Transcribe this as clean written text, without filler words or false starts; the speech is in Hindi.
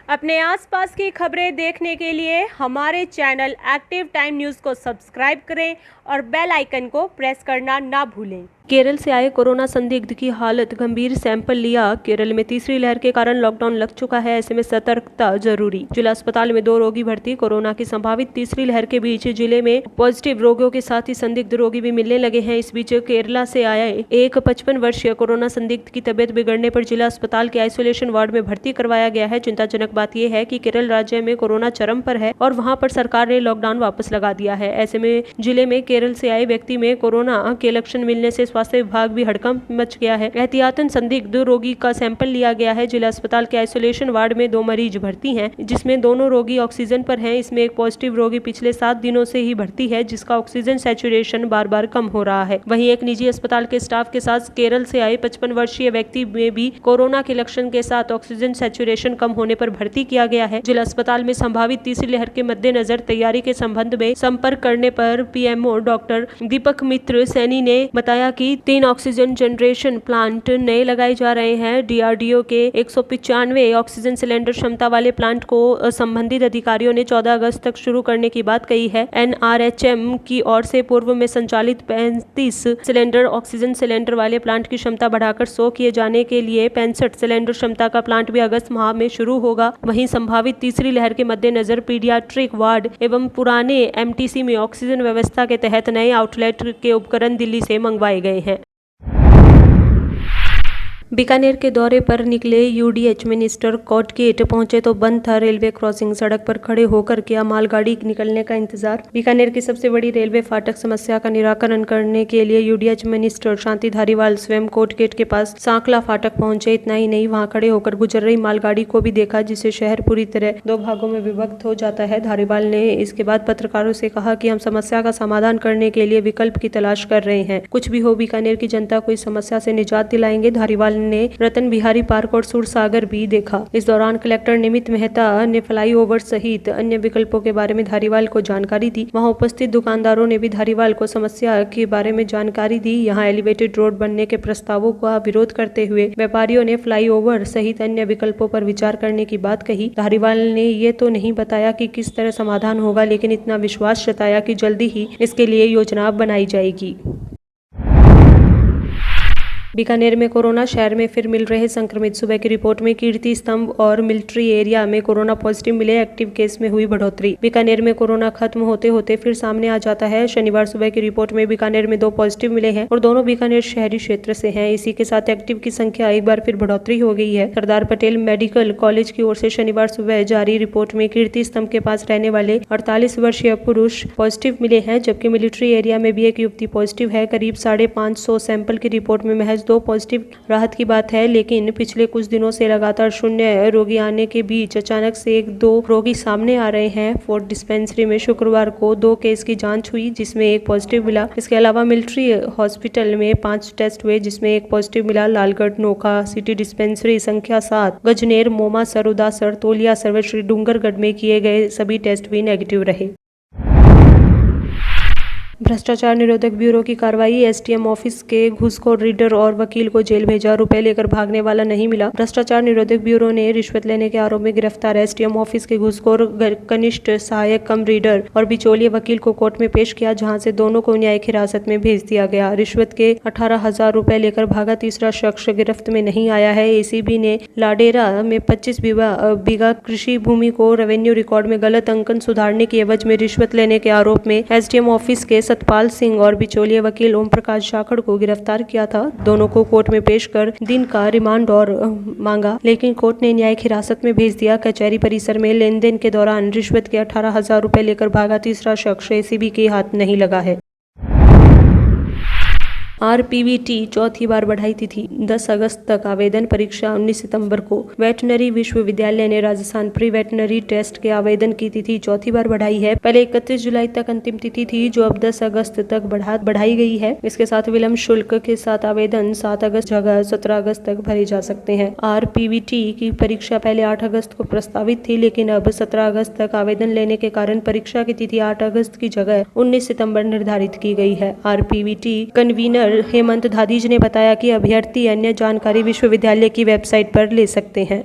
अपने आसपास की खबरें देखने के लिए हमारे चैनल एक्टिव टाइम न्यूज़ को सब्सक्राइब करें और बेल आइकन को प्रेस करना ना भूलें। केरल से आए कोरोना संदिग्ध की हालत गंभीर, सैंपल लिया। केरल में तीसरी लहर के कारण लॉकडाउन लग चुका है, ऐसे में सतर्कता जरूरी। जिला अस्पताल में 2 रोगी भर्ती। कोरोना की संभावित तीसरी लहर के बीच जिले में पॉजिटिव रोगियों के साथ ही संदिग्ध रोगी भी मिलने लगे हैं। इस बीच केरला से आए एक 55 वर्षीय कोरोना संदिग्ध की तबियत बिगड़ने पर जिला अस्पताल के आइसोलेशन वार्ड में भर्ती करवाया गया है। चिंताजनक बात यह है कि केरल राज्य में कोरोना चरम पर है और वहां पर सरकार ने लॉकडाउन वापस लगा दिया है। ऐसे में जिले में केरल से आए व्यक्ति में कोरोना के लक्षण मिलने से स्वास्थ्य विभाग भी हड़कंप मच गया है। एहतियातन संदिग्ध रोगी का सैंपल लिया गया है। जिला अस्पताल के आइसोलेशन वार्ड में 2 मरीज भर्ती हैं, जिसमें दोनों रोगी ऑक्सीजन पर हैं। इसमें एक पॉजिटिव रोगी पिछले 7 दिनों से ही भर्ती है, जिसका ऑक्सीजन सैचुरेशन बार बार कम हो रहा है। वहीं एक निजी अस्पताल के स्टाफ के साथ केरल से आए 55 वर्षीय व्यक्ति में भी कोरोना के लक्षण के साथ ऑक्सीजन सैचुरेशन कम होने पर भर्ती किया गया है। जिला अस्पताल में संभावित तीसरी लहर के मद्देनजर तैयारी के संबंध में संपर्क करने पर पीएमओ डॉक्टर दीपक मित्र सैनी ने बताया कि 3 ऑक्सीजन जनरेशन प्लांट नए लगाए जा रहे हैं। डीआरडीओ के 195 ऑक्सीजन सिलेंडर क्षमता वाले प्लांट को संबंधित अधिकारियों ने 14 अगस्त तक शुरू करने की बात कही है। एनआरएचएम की ओर से पूर्व में संचालित 35 सिलेंडर ऑक्सीजन सिलेंडर वाले प्लांट की क्षमता बढ़ाकर 100 किए जाने के लिए 65 सिलेंडर क्षमता का प्लांट भी अगस्त माह में शुरू होगा। वहीं संभावित तीसरी लहर के मद्देनजर पीडियाट्रिक वार्ड एवं पुराने एमटीसी में ऑक्सीजन व्यवस्था के तहत नए आउटलेट के उपकरण दिल्ली से मंगवाए गए हैं। बीकानेर के दौरे पर निकले यूडीएच मिनिस्टर कोटगेट पहुंचे तो बंद था रेलवे क्रॉसिंग। सड़क पर खड़े होकर किया मालगाड़ी निकलने का इंतजार। बीकानेर की सबसे बड़ी रेलवे फाटक समस्या का निराकरण करने के लिए यूडीएच मिनिस्टर शांति धारीवाल स्वयं कोटगेट के पास सांकला फाटक पहुंचे। इतना ही नहीं, वहां खड़े होकर गुजर रही मालगाड़ी को भी देखा, जिससे शहर पूरी तरह 2 भागों में विभक्त हो जाता है। धारीवाल ने इसके बाद पत्रकारों से कहा कि हम समस्या का समाधान करने के लिए विकल्प की तलाश कर रहे हैं। कुछ भी हो, बीकानेर की जनता को इस समस्या से निजात दिलाएंगे। धारीवाल ने रतन बिहारी पार्क और सूरसागर भी देखा। इस दौरान कलेक्टर निमित मेहता ने फ्लाईओवर सहित अन्य विकल्पों के बारे में धारीवाल को जानकारी दी। वहां उपस्थित दुकानदारों ने भी धारीवाल को समस्या के बारे में जानकारी दी। यहां एलिवेटेड रोड बनने के प्रस्तावों का विरोध करते हुए व्यापारियों ने फ्लाईओवर सहित अन्य विकल्पों पर विचार करने की बात कही। धारीवाल ने ये तो नहीं बताया कि किस तरह समाधान होगा, लेकिन इतना विश्वास जताया कि जल्दी ही इसके लिए योजना बनाई जाएगी। बीकानेर में कोरोना, शहर में फिर मिल रहे संक्रमित। सुबह की रिपोर्ट में कीर्ति स्तंभ और मिलिट्री एरिया में कोरोना पॉजिटिव मिले, एक्टिव केस में हुई बढ़ोतरी। बीकानेर में कोरोना खत्म होते होते फिर सामने आ जाता है। शनिवार सुबह की रिपोर्ट में बीकानेर में 2 पॉजिटिव मिले हैं और दोनों बीकानेर शहरी क्षेत्र से हैं। इसी के साथ एक्टिव की संख्या एक बार फिर बढ़ोतरी हो गई है। सरदार पटेल मेडिकल कॉलेज की ओर से शनिवार सुबह जारी रिपोर्ट में कीर्ति स्तंभ के पास रहने वाले 48 वर्षीय पुरुष पॉजिटिव मिले हैं, जबकि मिलिट्री एरिया में भी एक युवती पॉजिटिव है। करीब 550 सैंपल की रिपोर्ट में महज 2 पॉजिटिव राहत की बात है, लेकिन पिछले कुछ दिनों से लगातार 0 रोगी आने के बीच अचानक से 1-2 रोगी सामने आ रहे हैं। फोर्ट डिस्पेंसरी में शुक्रवार को 2 केस की जांच हुई, जिसमें 1 पॉजिटिव मिला। इसके अलावा मिलिट्री हॉस्पिटल में 5 टेस्ट हुए, जिसमें 1 पॉजिटिव मिला। लालगढ़, नोखा, सिटी डिस्पेंसरी संख्या 7, गजनेर, मोमा, सरुदासर, तोलिया, सर्वश्री, डूंगरगढ़ में किए गए सभी टेस्ट भी नेगेटिव रहे। भ्रष्टाचार निरोधक ब्यूरो की कार्रवाई। एसडीएम ऑफिस के घूसखोर रीडर और वकील को जेल भेजा, रुपए लेकर भागने वाला नहीं मिला। भ्रष्टाचार निरोधक ब्यूरो ने रिश्वत लेने के आरोप में गिरफ्तार एसडीएम ऑफिस के घूसखोर कनिष्ठ सहायक कम रीडर और बिचौलिए वकील को कोर्ट में पेश किया, जहां से दोनों को न्यायिक हिरासत में भेज दिया गया। रिश्वत के 18,000 रुपए लेकर भागा तीसरा शख्स गिरफ्त में नहीं आया है। एसीबी ने लाडेरा में 25 बीघा कृषि भूमि को रेवेन्यू रिकॉर्ड में गलत अंकन सुधारने की एवज में रिश्वत लेने के आरोप में एसडीएम ऑफिस के सतपाल सिंह और बिचौलिए वकील ओम प्रकाश जाखड़ को गिरफ्तार किया था। दोनों को कोर्ट में पेश कर दिन का रिमांड और मांगा, लेकिन कोर्ट ने न्यायिक हिरासत में भेज दिया। कचहरी परिसर में लेन देन के दौरान रिश्वत के 18,000 रुपए लेकर भागा तीसरा शख्स एसीबी के हाथ नहीं लगा है। आरपीवीटी चौथी बार बढ़ाई तिथि। 10 अगस्त तक आवेदन, परीक्षा 19 सितंबर को। वेटनरी विश्वविद्यालय ने राजस्थान प्री वेटनरी टेस्ट के आवेदन की तिथि चौथी बार बढ़ाई है। पहले 31 जुलाई तक अंतिम तिथि थी, जो अब 10 अगस्त तक बढ़ाई गई है। इसके साथ विलम्ब शुल्क के साथ आवेदन 7 अगस्त जगह 17 अगस्त तक भरे जा सकते हैं। आरपीवीटी की परीक्षा पहले 8 अगस्त को प्रस्तावित थी, लेकिन अब 17 अगस्त तक आवेदन लेने के कारण परीक्षा की तिथि 8 अगस्त की जगह 19 सितंबर निर्धारित की गई है। आरपीवीटी कन्वीनर हेमंत धादीज ने बताया कि अभ्यर्थी अन्य जानकारी विश्वविद्यालय की वेबसाइट पर ले सकते हैं।